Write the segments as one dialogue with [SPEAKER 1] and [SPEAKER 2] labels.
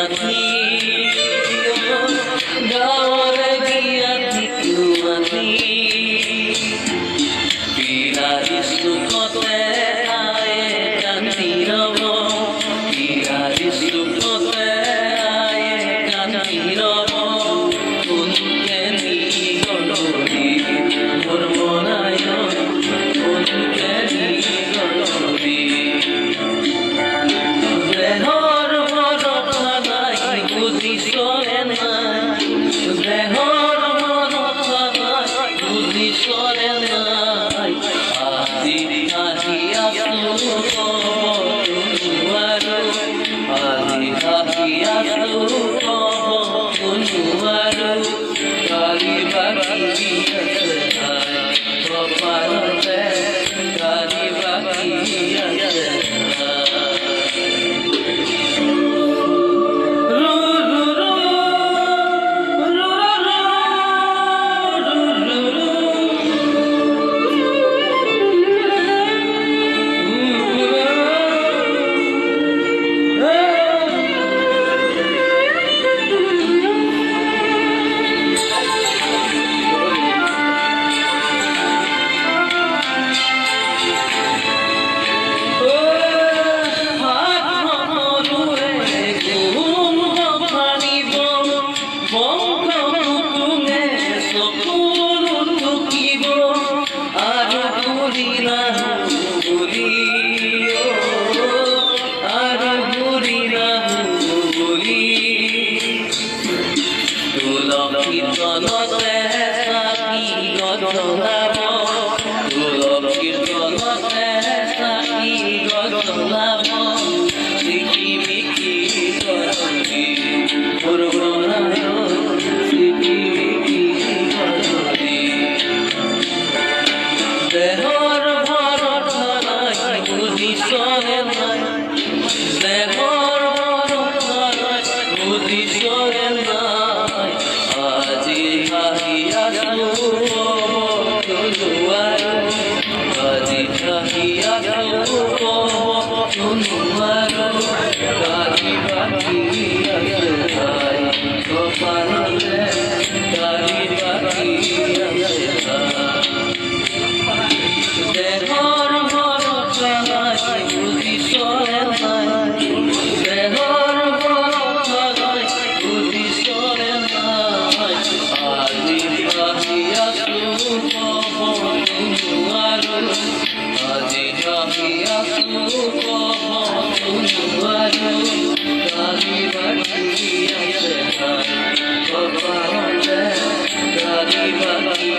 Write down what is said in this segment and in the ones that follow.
[SPEAKER 1] মাঝি গাওয়ার গিয়া টিকু মাঝি বিরারি সুখতে আয়ে কান্তি রব বিরারি সুখতে আয়ে কান্তি রব কোনকে নি গলবি মোর মনায় কোনকে নি গলবি দেহর মরথানাই বুঝি চলে না দেহর মরথানাই বুঝি চলে না আজি আজি আসু কুনুয়ারু আজি আজি আসু কুনুয়ারু কালি বাকি কপালে কালি বাকি তুলসীতলতে চাকি গজলাব তুলসীতলতে চাকি গজলাব চিকি মিকি গজলি মোর মনায় চিকি মিকি গজলি দেহর ভরথানাই বুঝি চলে নাই দেহর ভরথানাই বুঝি চলে নাই আজি আহিয়া কুনুয়ারু আজি আহিয়া কুনুয়ারু কালি বাকি কপালে কালি বাকি দেহর ভরথানাই বুঝি চলে নাই দেহর ভরথানাই বুঝি চলে নাই আজি আহিয়া কুনুয়ারু আজি আহিয়া কুনুয়ারু কালি বাকি কপালে কালি বাকি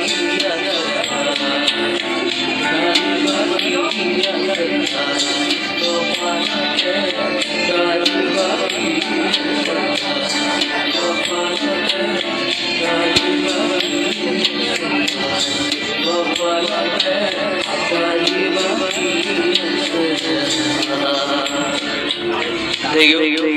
[SPEAKER 1] Thank you.